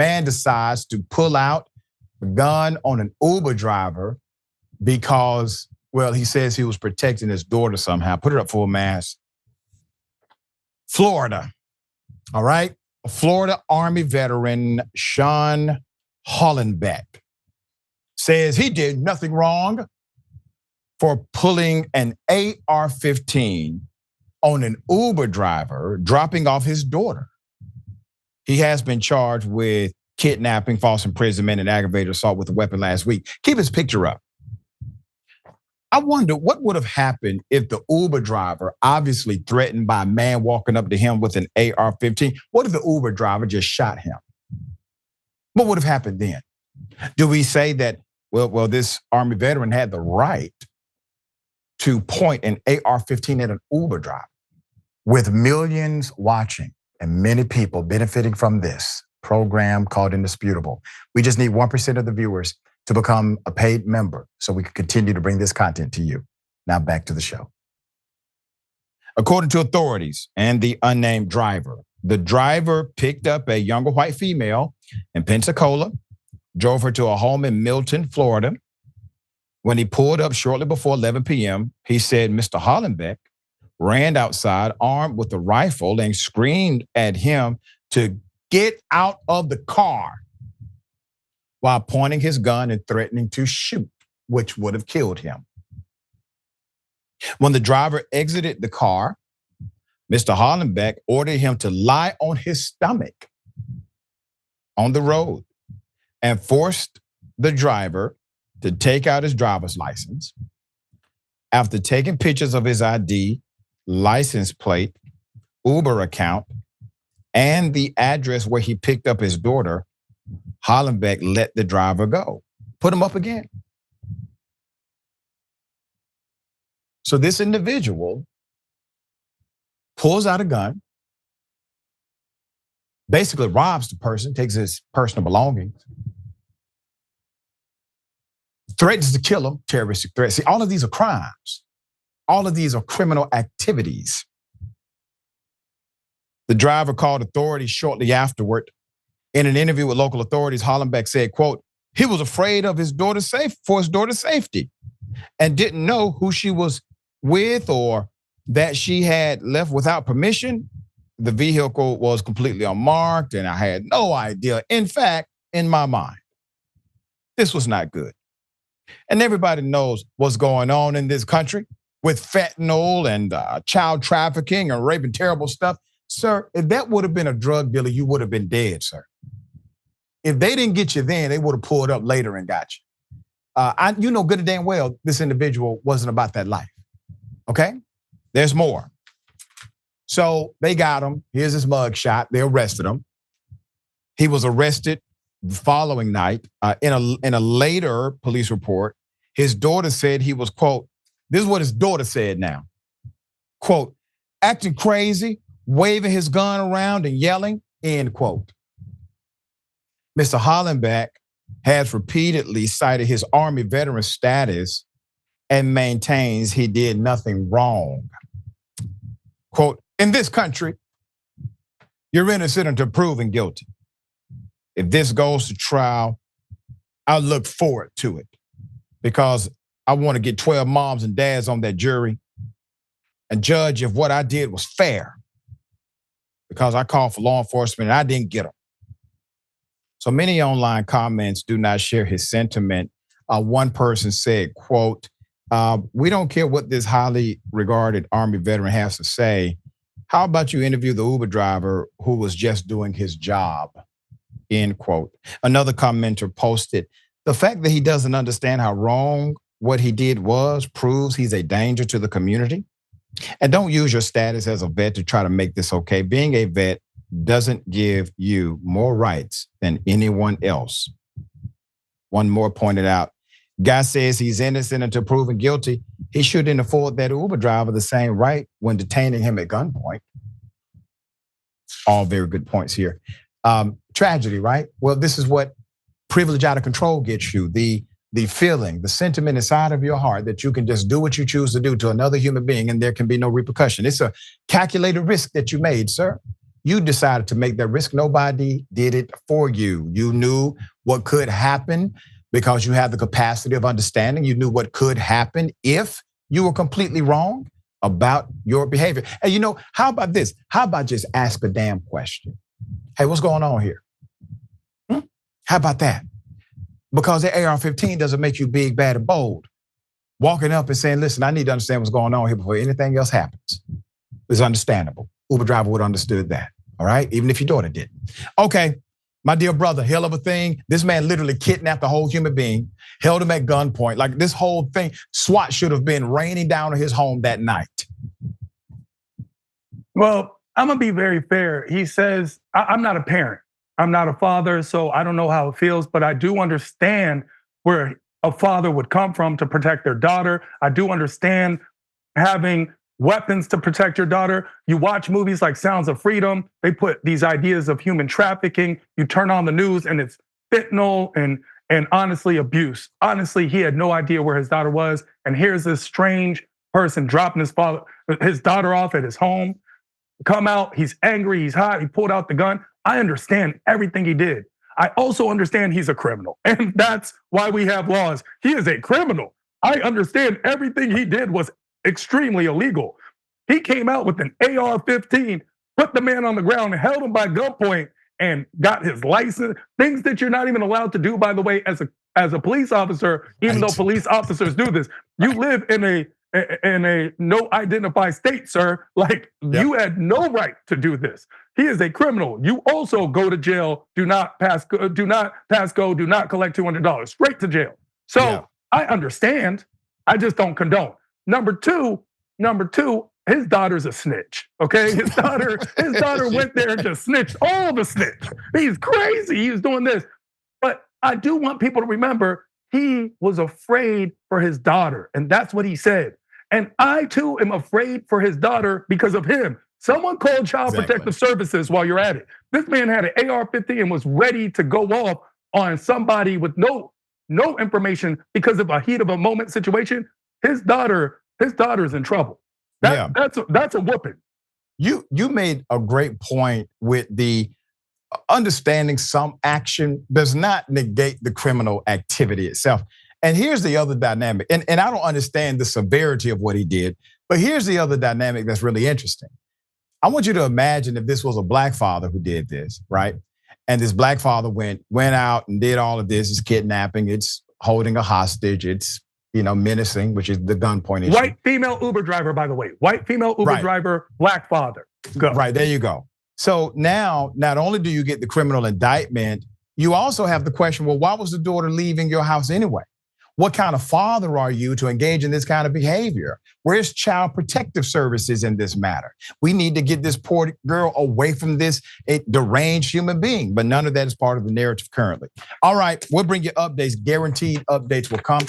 Man decides to pull out a gun on an Uber driver because, well, he says he was protecting his daughter somehow. Put it up full mass. Florida, all right? A Florida Army veteran, Sean Hollonbeck, says he did nothing wrong for pulling an AR-15 on an Uber driver dropping off his daughter. He has been charged with kidnapping, false imprisonment, and aggravated assault with a weapon last week. Keep his picture up. I wonder what would have happened if the Uber driver, obviously threatened by a man walking up to him with an AR-15, what if the Uber driver just shot him? What would have happened then? Do we say that, well, this Army veteran had the right to point an AR-15 at an Uber driver? With millions watching and many people benefiting from this program called Indisputable, we just need 1% of the viewers to become a paid member so we can continue to bring this content to you. Now back to the show. According to authorities and the unnamed driver, the driver picked up a younger white female in Pensacola, drove her to a home in Milton, Florida. When he pulled up shortly before 11 p.m., he said Mr. Hollonbeck ran outside armed with a rifle and screamed at him to get out of the car while pointing his gun and threatening to shoot, which would have killed him. When the driver exited the car, Mr. Hollonbeck ordered him to lie on his stomach on the road and forced the driver to take out his driver's license. After taking pictures of his ID, license plate, Uber account, and the address where he picked up his daughter, Hollonbeck let the driver go. Put him up again. So this individual pulls out a gun, basically robs the person, takes his personal belongings, threatens to kill him, terroristic threats. See, all of these are crimes. All of these are criminal activities. The driver called authorities shortly afterward. In an interview with local authorities, Hollonbeck said, quote, he was afraid of his daughter's safety and didn't know who she was with or that she had left without permission. The vehicle was completely unmarked and I had no idea. In fact, in my mind, this was not good. And everybody knows what's going on in this country with fentanyl and child trafficking and rape and terrible stuff. Sir, if that would have been a drug dealer, you would have been dead, sir. If they didn't get you then, they would have pulled up later and got you. You know good and damn well this individual wasn't about that life, okay? There's more. So they got him. Here's his mug shot. They arrested him. He was arrested the following night. In a later police report, his daughter said he was, quote, this is what his daughter said now, quote, acting crazy, waving his gun around and yelling, end quote. Mr. Hollonbeck has repeatedly cited his Army veteran status and maintains he did nothing wrong. Quote, in this country, you're innocent until proven guilty. If this goes to trial, I look forward to it because I want to get 12 moms and dads on that jury and judge if what I did was fair because I called for law enforcement and I didn't get them. So many online comments do not share his sentiment. One person said, quote, we don't care what this highly regarded Army veteran has to say. How about you interview the Uber driver who was just doing his job, end quote. Another commenter posted, the fact that he doesn't understand how wrong what he did was proves he's a danger to the community. And don't use your status as a vet to try to make this okay. Being a vet doesn't give you more rights than anyone else. One more pointed out, guy says he's innocent until proven guilty. He shouldn't afford that Uber driver the same right when detaining him at gunpoint. All very good points here. Tragedy, right? Well, this is what privilege out of control gets you. The feeling, the sentiment inside of your heart that you can just do what you choose to do to another human being and there can be no repercussion. It's a calculated risk that you made, sir. You decided to make that risk. Nobody did it for you. You knew what could happen because you had the capacity of understanding. You knew what could happen if you were completely wrong about your behavior. And you know, how about this? How about just ask a damn question? Hey, what's going on here? How about that? Because the AR-15 doesn't make you big, bad, and bold. Walking up and saying, listen, I need to understand what's going on here before anything else happens is understandable. Uber driver would have understood that, all right? Even if your daughter didn't. Okay, my dear brother, hell of a thing. This man literally kidnapped a whole human being, held him at gunpoint. Like this whole thing, SWAT should have been raining down on his home that night. Well, I'm gonna be very fair. He says, I'm not a parent. I'm not a father, so I don't know how it feels, but I do understand where a father would come from to protect their daughter. I do understand having weapons to protect your daughter. You watch movies like Sounds of Freedom, they put these ideas of human trafficking. You turn on the news and it's fentanyl and honestly abuse. Honestly, he had no idea where his daughter was. And here's this strange person dropping his daughter off at his home. Come out, he's angry, he's hot, he pulled out the gun. I understand everything he did. I also understand he's a criminal, and that's why we have laws. He is a criminal. I understand everything he did was extremely illegal. He came out with an AR-15, put the man on the ground, held him by gunpoint, and got his license. Things that you're not even allowed to do, by the way, as a police officer, even though police officers do this. You live in a no identified state, sir. Like you had no right to do this. He is a criminal. You also go to jail. Do not pass go. Do not collect $200. Straight to jail. So I understand. I just don't condone. Number two, his daughter's a snitch. Okay, his daughter went there and just snitched all the snitch. He's crazy. He's doing this. But I do want people to remember he was afraid for his daughter, and that's what he said. And I too am afraid for his daughter because of him. Someone called Child Protective Services while you're at it. This man had an AR-15 and was ready to go off on somebody with no information because of a heat of a moment situation. His daughter's in trouble. That's a whooping. You made a great point with the understanding some action does not negate the criminal activity itself. And here's the other dynamic, and I don't understand the severity of what he did, but here's the other dynamic that's really interesting. I want you to imagine if this was a black father who did this, right? And this black father went out and did all of this. It's kidnapping, it's holding a hostage, it's menacing, which is the gunpoint issue. White female Uber driver, by the way. White female Uber driver, black father. Go. Right, there you go. So now, not only do you get the criminal indictment, you also have the question, well, why was the daughter leaving your house anyway? What kind of father are you to engage in this kind of behavior? Where's Child Protective Services in this matter? We need to get this poor girl away from this deranged human being, but none of that is part of the narrative currently. All right, we'll bring you updates. Guaranteed updates will come.